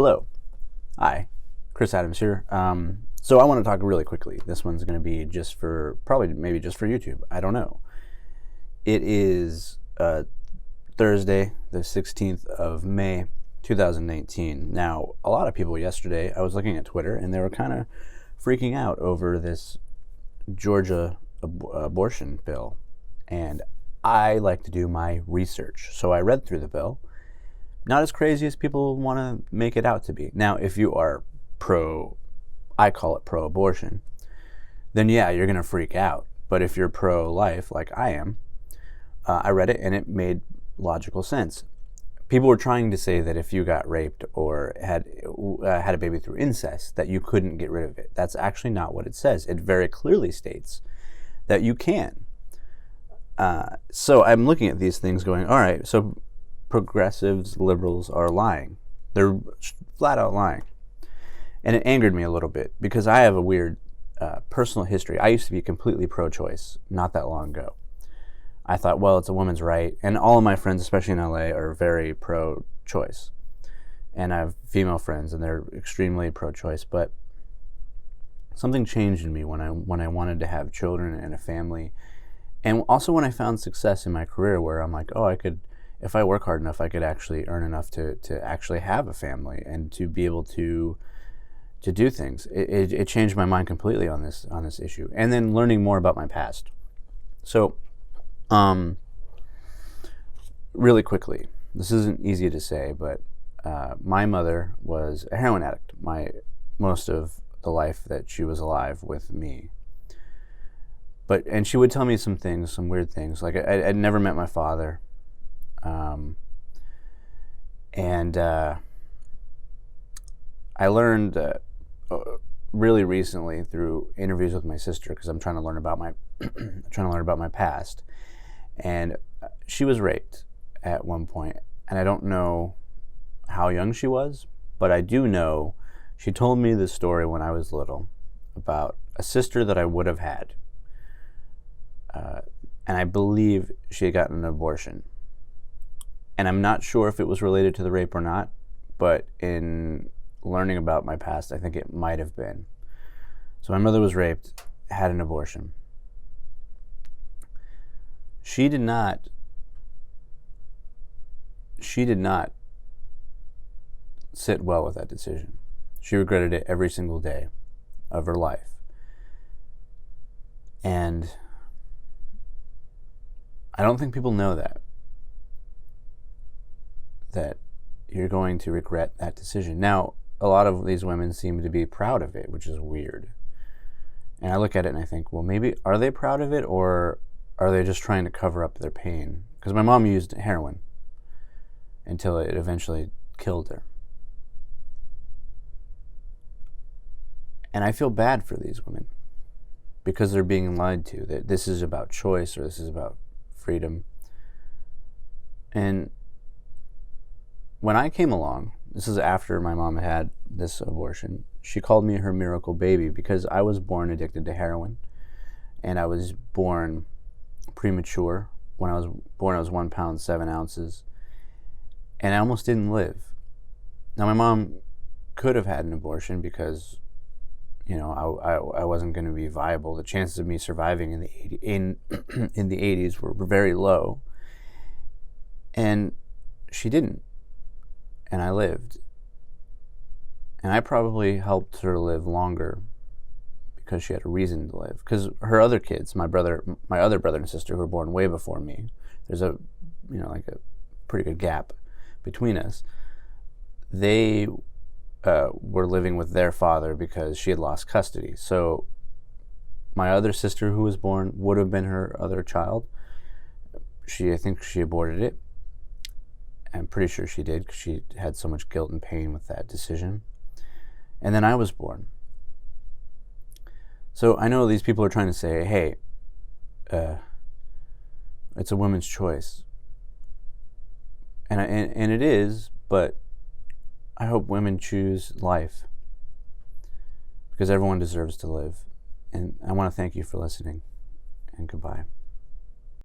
Hello. Hi. Chris Adams here. So I want to talk really quickly. This one's going to be just for, maybe just for YouTube. I don't know. It is Thursday, the 16th of May, 2019. Now, a lot of people yesterday, I was looking at Twitter, and they were kind of freaking out over this Georgia abortion bill. And I like to do my research. So I read through the bill. Not as crazy as people want to make it out to be. Now, if you are I call it pro-abortion, then yeah, you're going to freak out. But if you're pro-life, like I am, I read it and it made logical sense. People were trying to say that if you got raped or had a baby through incest, that you couldn't get rid of it. That's actually not what it says. It very clearly states that you can. So I'm looking at these things going, all right, so progressives, liberals are lying. They're flat out lying. And it angered me a little bit because I have a weird personal history. I used to be completely pro-choice not that long ago. I thought, well, it's a woman's right. And all of my friends, especially in LA, are very pro-choice. And I have female friends, and they're extremely pro-choice. But something changed in me when I wanted to have children and a family. And also when I found success in my career where I'm like, oh, if I work hard enough, I could actually earn enough to actually have a family and to be able to do things. It changed my mind completely on this issue. And then learning more about my past. So, really quickly, this isn't easy to say, but my mother was a heroin addict most of the life that she was alive with me. And she would tell me some weird things. Like I'd never met my father. I learned really recently through interviews with my sister, because I'm trying to learn about my past. And she was raped at one point, and I don't know how young she was, but I do know she told me this story when I was little about a sister that I would have had. And I believe she had gotten an abortion. And I'm not sure if it was related to the rape or not, but in learning about my past, I think it might have been. So my mother was raped, had an abortion. She did not sit well with that decision. She regretted it every single day of her life. And I don't think people know that you're going to regret that decision. Now, a lot of these women seem to be proud of it, which is weird. And I look at it and I think, well, maybe are they proud of it, or are they just trying to cover up their pain? Because my mom used heroin until it eventually killed her. And I feel bad for these women because they're being lied to, that this is about choice or this is about freedom. And when I came along, this is after my mom had this abortion, she called me her miracle baby because I was born addicted to heroin, and I was born premature. When I was born, I was 1 pound 7 ounces, and I almost didn't live. Now, my mom could have had an abortion because, I wasn't going to be viable. The chances of me surviving in the 80s were very low, and she didn't. And I lived. And I probably helped her live longer because she had a reason to live. Because her other kids, my other brother and sister, who were born way before me, there's a pretty good gap between us. They were living with their father because she had lost custody. So my other sister who was born would have been her other child. I think she aborted it. I'm pretty sure she did because she had so much guilt and pain with that decision. And then I was born. So I know these people are trying to say, hey, it's a woman's choice. And it is, but I hope women choose life because everyone deserves to live. And I want to thank you for listening, and goodbye.